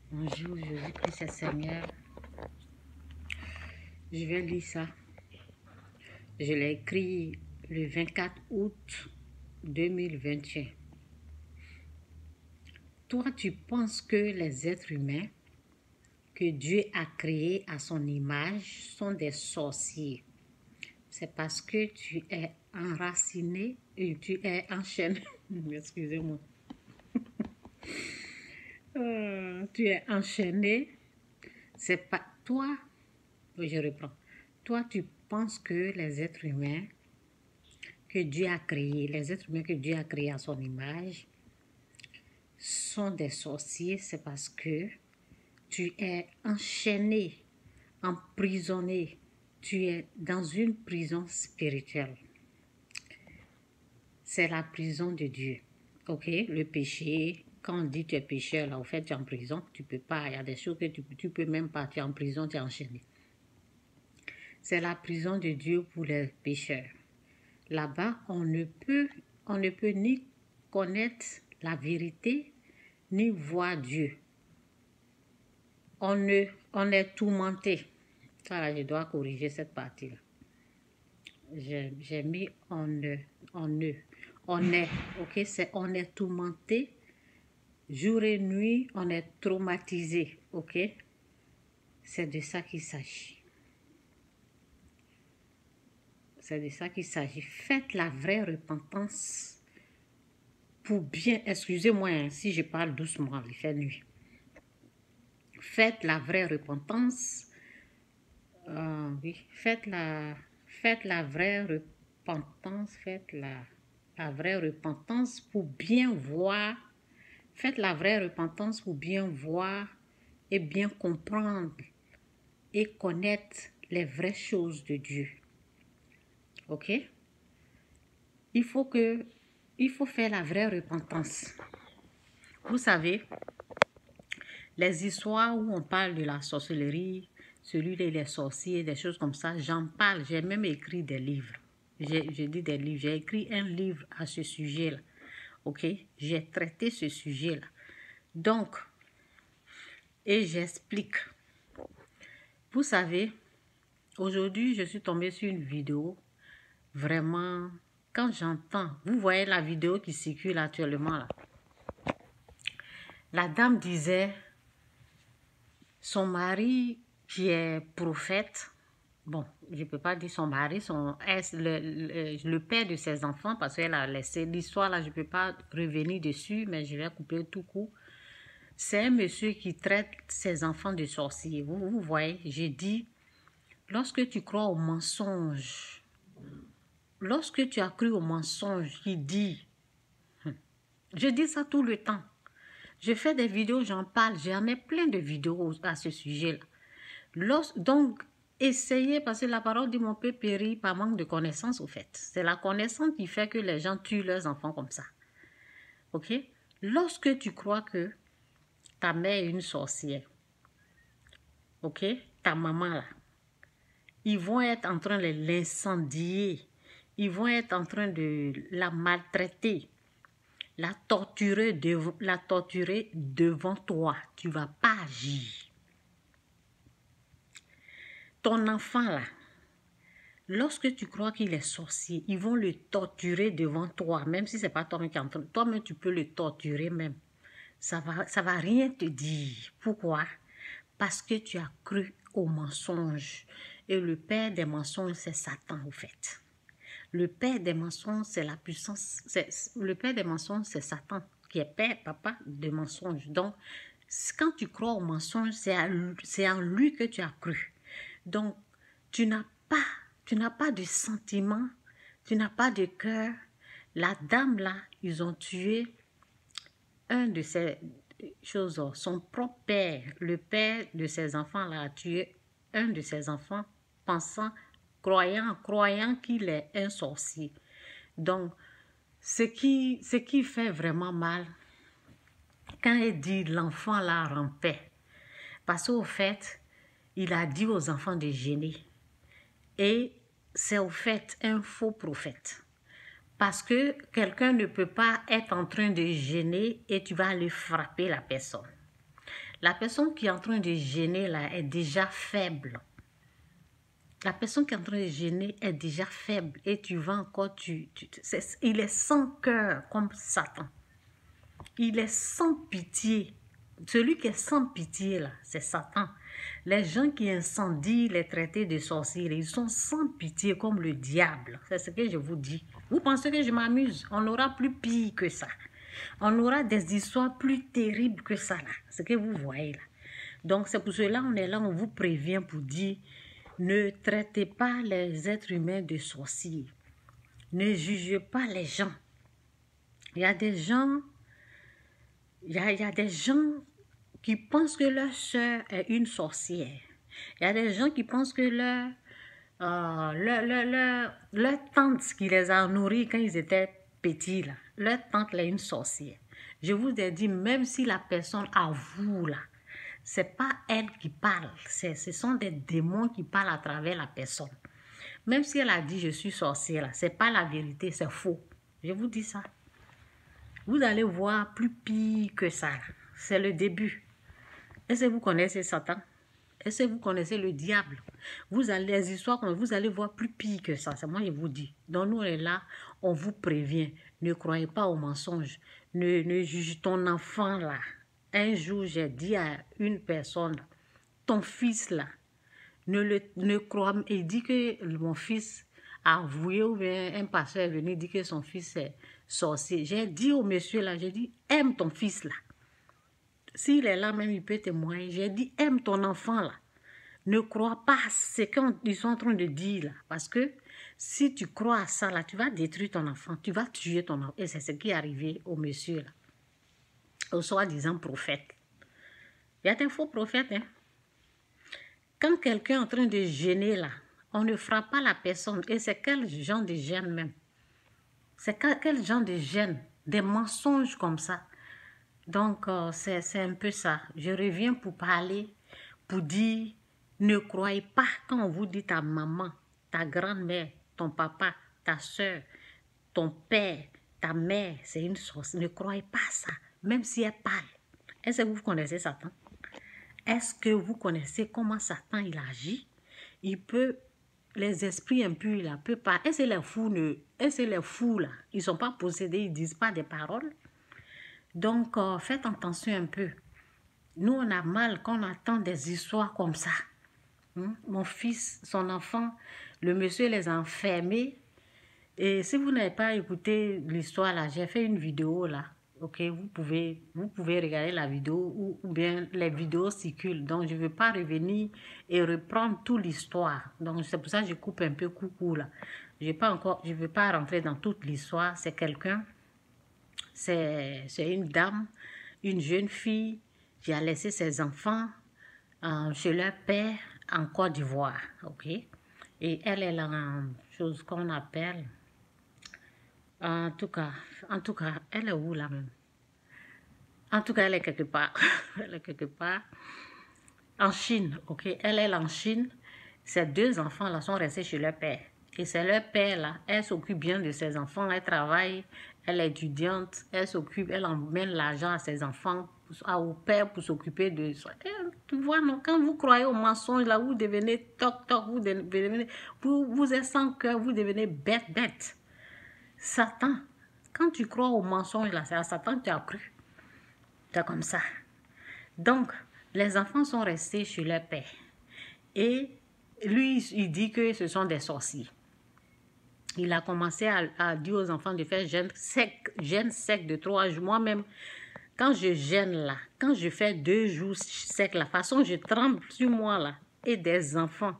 Bonjour, Jésus-Christ est Seigneur. Je vais lire ça. Je l'ai écrit le 24 août 2021. Toi, tu penses que les êtres humains que Dieu a créés à son image sont des sorciers. C'est parce que tu es enraciné et tu es enchaîné. Excusez-moi. Tu es enchaîné. C'est pas toi. Je reprends. Toi, tu penses que les êtres humains que Dieu a créés, les êtres humains que Dieu a créés à son image, sont des sorciers. C'est parce que tu es enchaîné, emprisonné. Tu es dans une prison spirituelle. C'est la prison de Dieu. Ok? Le péché, quand on dit tu es pécheur, là, au fait, tu es en prison. Tu peux pas. Il y a des choses que tu peux même pas. Tu es en prison, tu es enchaîné. C'est la prison de Dieu pour les pécheurs. Là-bas, on ne peut ni connaître la vérité, ni voir Dieu. On est tourmenté. Voilà, je dois corriger cette partie-là. J'ai mis on est, ok, on est tourmenté, jour et nuit, on est traumatisé, ok. C'est de ça qu'il s'agit. C'est de ça qu'il s'agit. Faites la vraie repentance pour bien, excusez-moi hein, si je parle doucement, il fait nuit. Faites la vraie repentance. Oui, faites la vraie repentance. Faites la vraie repentance pour bien voir. Faites la vraie repentance pour bien voir et bien comprendre et connaître les vraies choses de Dieu. Ok? Il faut faire la vraie repentance. Vous savez, les histoires où on parle de la sorcellerie, celui des sorciers, des choses comme ça, j'en parle. J'ai même écrit des livres. J'ai dit des livres. J'ai écrit un livre à ce sujet-là. Ok? J'ai traité ce sujet-là. Donc, et j'explique. Vous savez, aujourd'hui, je suis tombée sur une vidéo. Vraiment, quand j'entends, vous voyez la vidéo qui circule actuellement là. La dame disait, son mari qui est prophète, bon, je ne peux pas dire son mari, le père de ses enfants, parce qu'elle a laissé l'histoire là, je ne peux pas revenir dessus, mais je vais couper tout court. C'est un monsieur qui traite ses enfants de sorciers. Vous voyez, j'ai dit, lorsque tu crois au mensonge, lorsque tu as cru au mensonge qui dit, je dis ça tout le temps. Je fais des vidéos, j'en parle, j'en ai plein de vidéos à ce sujet-là. Donc, essayez, parce que la parole dit mon peut périr par manque de connaissance, au fait. C'est la connaissance qui fait que les gens tuent leurs enfants comme ça. Ok? Lorsque tu crois que ta mère est une sorcière, ok? Ta maman là, ils vont être en train de l'incendier. Ils vont être en train de la maltraiter, la torturer devant toi. Tu ne vas pas agir. Ton enfant là, lorsque tu crois qu'il est sorcier, ils vont le torturer devant toi, même si ce n'est pas toi qui es en train. Toi-même, tu peux le torturer même. Ça va rien te dire. Pourquoi? Parce que tu as cru au mensonge. Et le père des mensonges, c'est Satan, au fait. Le père des mensonges, c'est la puissance. Le père des mensonges, c'est Satan, qui est père, papa de mensonges. Donc, quand tu crois au mensonge, c'est en lui que tu as cru. Donc, tu n'as pas de sentiment, tu n'as pas de cœur. La dame là, ils ont tué un de ces choses, son propre père, le père de ses enfants là, a tué un de ses enfants, croyant qu'il est un sorcier. Donc, ce qui fait vraiment mal, quand il dit l'enfant là rampait, parce qu'au fait, il a dit aux enfants de gêner. Et c'est au fait un faux prophète. Parce que quelqu'un ne peut pas être en train de gêner et tu vas aller frapper la personne. La personne qui est en train de gêner là est déjà faible. La personne qui est en train de gêner est déjà faible et tu vas encore, il est sans cœur comme Satan. Il est sans pitié. Celui qui est sans pitié là, c'est Satan. Les gens qui incendient les traités de sorciers, ils sont sans pitié comme le diable. C'est ce que je vous dis. Vous pensez que je m'amuse? On aura plus pire que ça. On aura des histoires plus terribles que ça là. Ce que vous voyez là. Donc c'est pour cela on est là, on vous prévient pour dire, ne traitez pas les êtres humains de sorciers. Ne jugez pas les gens. Il y a des gens... Il y a des gens qui pensent que leur soeur est une sorcière. Il y a des gens qui pensent que leur tante qui les a nourris quand ils étaient petits, là, leur tante là, est une sorcière. Je vous ai dit, même si la personne avoue, là, c'est pas elle qui parle. Ce sont des démons qui parlent à travers la personne. Même si elle a dit, je suis sorcière, ce n'est pas la vérité, c'est faux. Je vous dis ça. Vous allez voir plus pire que ça. C'est le début. Est-ce que vous connaissez Satan? Est-ce que vous connaissez le diable? Vous allez, les histoires, vous allez voir plus pire que ça. C'est moi, je vous dis. Donc, nous, on est là, on vous prévient. Ne croyez pas aux mensonges. Ne juge ton enfant là. Un jour, j'ai dit à une personne, ton fils là, ne crois pas. Il dit que mon fils a avoué ou bien un pasteur est venu dire que son fils est sorcier. J'ai dit au monsieur là, j'ai dit, aime ton fils là. S'il est là même, il peut témoigner. J'ai dit, aime ton enfant là. Ne crois pas à ce qu'ils sont en train de dire là. Parce que si tu crois à ça là, tu vas détruire ton enfant. Tu vas tuer ton enfant. Et c'est ce qui est arrivé au monsieur là. Au soi-disant prophète. Il y a des faux prophètes, hein. Quand quelqu'un est en train de gêner là, on ne frappe pas la personne. Et c'est quel genre de gêne même? C'est quel genre de gêne? Des mensonges comme ça. Donc, c'est un peu ça. Je reviens pour parler, pour dire, ne croyez pas quand on vous dit ta maman, ta grand-mère, ton papa, ta soeur, ton père, ta mère, c'est une sorcière. Ne croyez pas ça, même si elle parle. Est-ce que vous connaissez Satan? Est-ce que vous connaissez comment Satan il agit? Il peut, les esprits impurs là, peut pas. Est-ce que les fous là, ils sont pas possédés, ils disent pas des paroles? Donc, faites attention un peu. Nous, on a mal quand on entend des histoires comme ça. Mon fils, son enfant, le monsieur les a enfermés. Et si vous n'avez pas écouté l'histoire là, j'ai fait une vidéo là. Ok, vous pouvez regarder la vidéo ou bien les vidéos circulent. Donc, je ne veux pas revenir et reprendre toute l'histoire. Donc, c'est pour ça que je coupe un peu coucou là. Je ne veux pas rentrer dans toute l'histoire. C'est quelqu'un, c'est une dame, une jeune fille qui a laissé ses enfants chez leur père en Côte d'Ivoire. Ok, et elle est là en chose qu'on appelle... En tout cas, elle est où là même? En tout cas, elle est quelque part. Elle est quelque part en Chine, ok? Elle est en Chine. Ses deux enfants là sont restés chez leur père. Et c'est leur père là, elle s'occupe bien de ses enfants, elle travaille, elle est étudiante, elle s'occupe, elle emmène l'argent à ses enfants, au père pour s'occuper de ça. Tu vois, non, quand vous croyez au mensonge là, vous devenez toc, vous êtes sans cœur, vous devenez bête. Satan, quand tu crois au mensonge là, c'est à Satan que tu as cru. C'est comme ça. Donc, les enfants sont restés chez leur père. Et lui, il dit que ce sont des sorciers. Il a commencé à dire aux enfants de faire jeûne sec de 3 jours. Moi-même, quand je gêne là, quand je fais 2 jours secs, la façon je tremble sur moi là, et des enfants,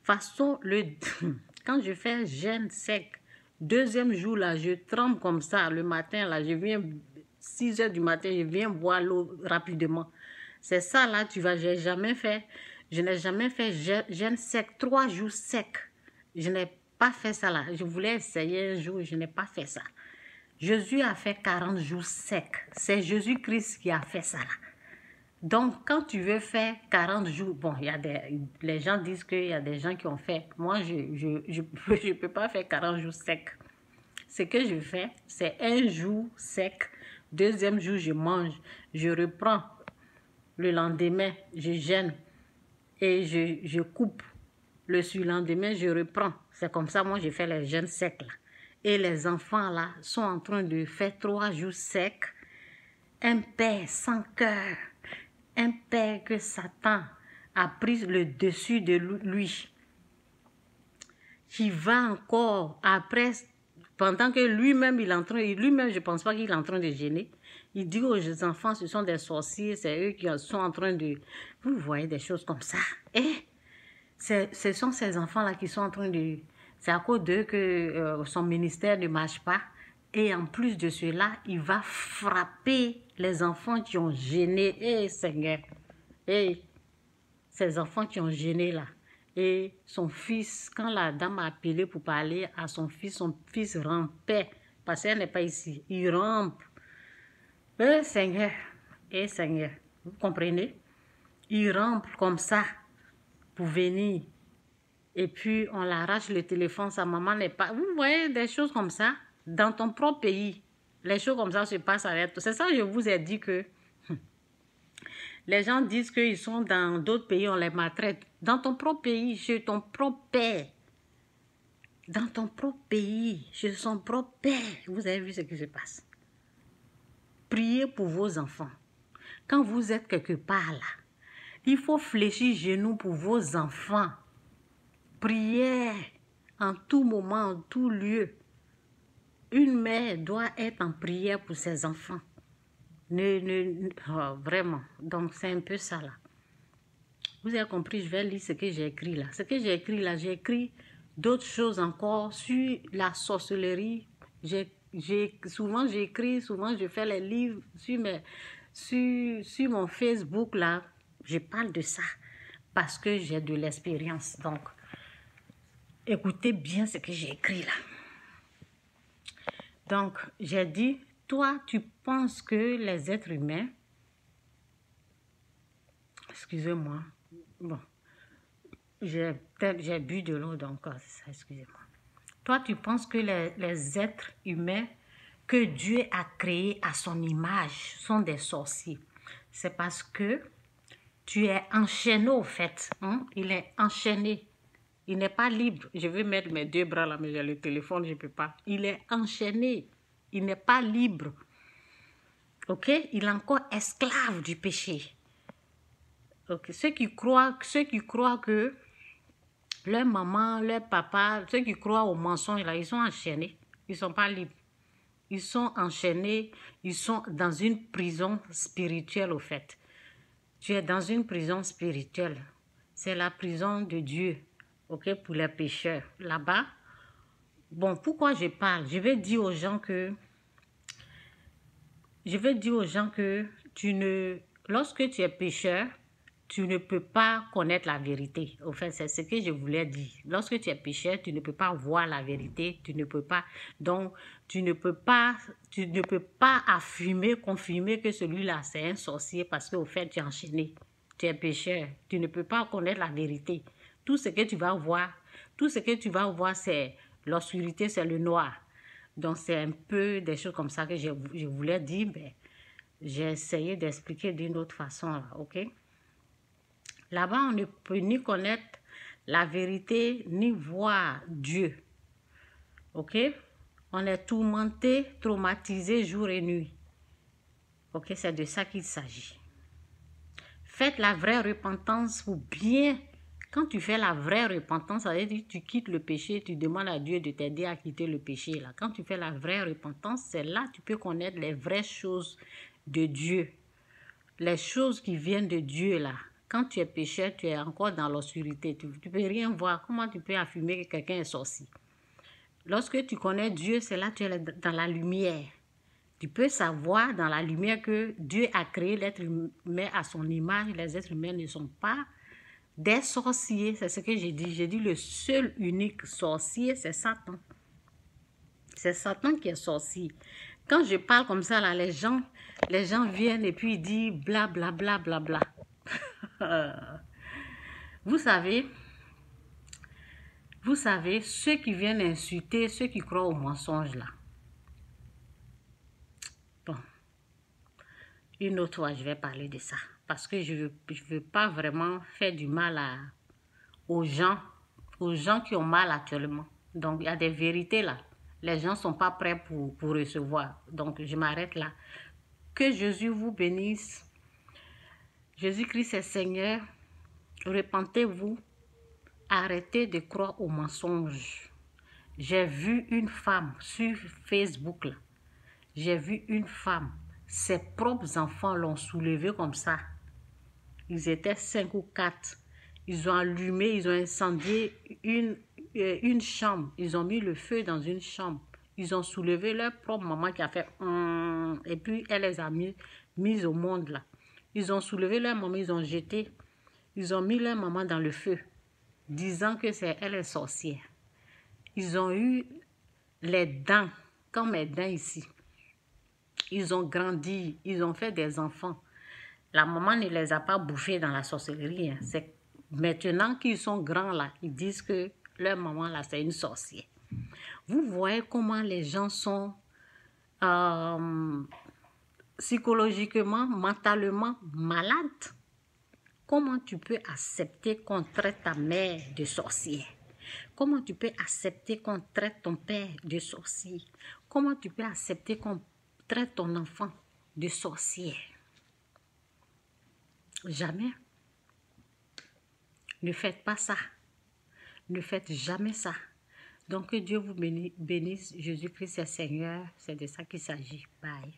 quand je fais jeûne sec, 2e jour là, je tremble comme ça, le matin là, je viens, 6 heures du matin, je viens boire l'eau rapidement. C'est ça là, je n'ai jamais fait jeûne sec, 3 jours secs. Je n'ai pas fait ça là. Je voulais essayer un jour, je n'ai pas fait ça. Jésus a fait 40 jours secs. C'est Jésus-Christ qui a fait ça là. Donc, quand tu veux faire 40 jours, bon, les gens disent qu'il y a des gens qui ont fait. Moi, je peux pas faire 40 jours secs. Ce que je fais, c'est 1 jour sec. 2e jour, je mange. Je reprends. Le lendemain, je gêne et je coupe. Le surlendemain, je reprends. C'est comme ça, moi, je fais les jeûnes secs, là. Et les enfants, là, sont en train de faire 3 jours secs. Un père sans cœur. Un père que Satan a pris le dessus de lui. Qui va encore, après, pendant que lui-même, il est en train, lui-même, je ne pense pas qu'il est en train de gêner. Il dit aux enfants, ce sont des sorciers, c'est eux qui sont en train de... Vous voyez des choses comme ça. Et ce sont ces enfants-là qui sont en train de... C'est à cause d'eux que son ministère ne marche pas. Et en plus de cela, il va frapper les enfants qui ont gêné. Eh, Seigneur! Eh, ces enfants qui ont gêné là. Et son fils, quand la dame a appelé pour parler à son fils rampait. Parce qu'elle n'est pas ici. Il rampe. Eh, Seigneur! Eh, Seigneur! Vous comprenez? Il rampe comme ça pour venir. Et puis, on l'arrache le téléphone, sa maman n'est pas... Vous voyez des choses comme ça dans ton propre pays. Les choses comme ça se passent avec toi. C'est ça que je vous ai dit que... Les gens disent qu'ils sont dans d'autres pays, on les maltraite. Dans ton propre pays, chez ton propre père. Dans ton propre pays, chez son propre père. Vous avez vu ce qui se passe. Priez pour vos enfants. Quand vous êtes quelque part là, il faut fléchir genoux pour vos enfants. Prière en tout moment, en tout lieu. Une mère doit être en prière pour ses enfants. Vraiment. Donc, c'est un peu ça là. Vous avez compris, je vais lire ce que j'ai écrit là. Ce que j'ai écrit là, j'ai écrit d'autres choses encore sur la sorcellerie. Souvent j'écris, souvent je fais les livres sur mon Facebook là. Je parle de ça parce que j'ai de l'expérience. Donc, écoutez bien ce que j'ai écrit là. Donc, j'ai dit, toi, tu penses que les êtres humains... Excusez-moi. Bon. J'ai bu de l'eau, donc, excusez-moi. Toi, tu penses que les êtres humains que Dieu a créés à son image sont des sorciers. C'est parce que tu es enchaîné au fait. Hein? Il est enchaîné. Il n'est pas libre. Je vais mettre mes 2 bras là, mais j'ai le téléphone, je ne peux pas. Il est enchaîné. Il n'est pas libre. Ok? Il est encore esclave du péché. Ok? Ceux qui croient que leur maman, leur papa, ceux qui croient aux mensonges là, ils sont enchaînés. Ils ne sont pas libres. Ils sont enchaînés. Ils sont dans une prison spirituelle au fait. Tu es dans une prison spirituelle. C'est la prison de Dieu. Ok, pour les pécheurs. Là-bas, bon, pourquoi je parle? Je vais dire aux gens que lorsque tu es pécheur, tu ne peux pas connaître la vérité. Au fait, c'est ce que je voulais dire. Lorsque tu es pécheur, tu ne peux pas voir la vérité. Tu ne peux pas, donc, tu ne peux pas affirmer, confirmer que celui-là, c'est un sorcier parce qu'au fait, tu es enchaîné. Tu es pécheur. Tu ne peux pas connaître la vérité. Tout ce que tu vas voir, c'est l'obscurité, c'est le noir. Donc, c'est un peu des choses comme ça que je voulais dire, mais j'ai essayé d'expliquer d'une autre façon, là, ok? Là-bas, on ne peut ni connaître la vérité, ni voir Dieu, ok? On est tourmenté, traumatisé jour et nuit, ok? C'est de ça qu'il s'agit. Faites la vraie repentance pour bien... Quand tu fais la vraie repentance, ça veut dire que tu quittes le péché, tu demandes à Dieu de t'aider à quitter le péché. Là. Quand tu fais la vraie repentance, c'est là que tu peux connaître les vraies choses de Dieu. Les choses qui viennent de Dieu, là. Quand tu es pécheur, tu es encore dans l'obscurité. Tu ne peux rien voir. Comment tu peux affirmer que quelqu'un est sorcier? Lorsque tu connais Dieu, c'est là que tu es dans la lumière. Tu peux savoir dans la lumière que Dieu a créé l'être humain à son image. Les êtres humains ne sont pas des sorciers, c'est ce que j'ai dit. J'ai dit le seul unique sorcier, c'est Satan. C'est Satan qui est sorcier. Quand je parle comme ça, là, les gens viennent et puis ils disent bla bla bla bla bla. Vous savez, ceux qui viennent insulter, ceux qui croient aux mensonges là. Bon, une autre fois, je vais parler de ça. parce que je veux pas vraiment faire du mal aux gens qui ont mal actuellement. Donc, il y a des vérités là. Les gens ne sont pas prêts pour recevoir. Donc, je m'arrête là. Que Jésus vous bénisse. Jésus-Christ est Seigneur. Repentez-vous. Arrêtez de croire aux mensonges. J'ai vu une femme sur Facebook là. J'ai vu une femme. Ses propres enfants l'ont soulevée comme ça. Ils étaient 5 ou 4. Ils ont allumé, ils ont incendié une chambre. Ils ont mis le feu dans une chambre. Ils ont soulevé leur propre maman qui a fait et puis elle les a mis au monde là. Ils ont soulevé leur maman, ils ont jeté. Ils ont mis leur maman dans le feu, disant que elle est sorcière. Ils ont eu les dents, comme mes dents ici. Ils ont grandi, ils ont fait des enfants. La maman ne les a pas bouffés dans la sorcellerie. Hein. C'est maintenant qu'ils sont grands là, ils disent que leur maman là, c'est une sorcière. Vous voyez comment les gens sont psychologiquement, mentalement malades. Comment tu peux accepter qu'on traite ta mère de sorcière? Comment tu peux accepter qu'on traite ton père de sorcier? Comment tu peux accepter qu'on traite ton enfant de sorcière? Jamais. Ne faites pas ça. Ne faites jamais ça. Donc que Dieu vous bénisse. Jésus-Christ est Seigneur. C'est de ça qu'il s'agit. Bye.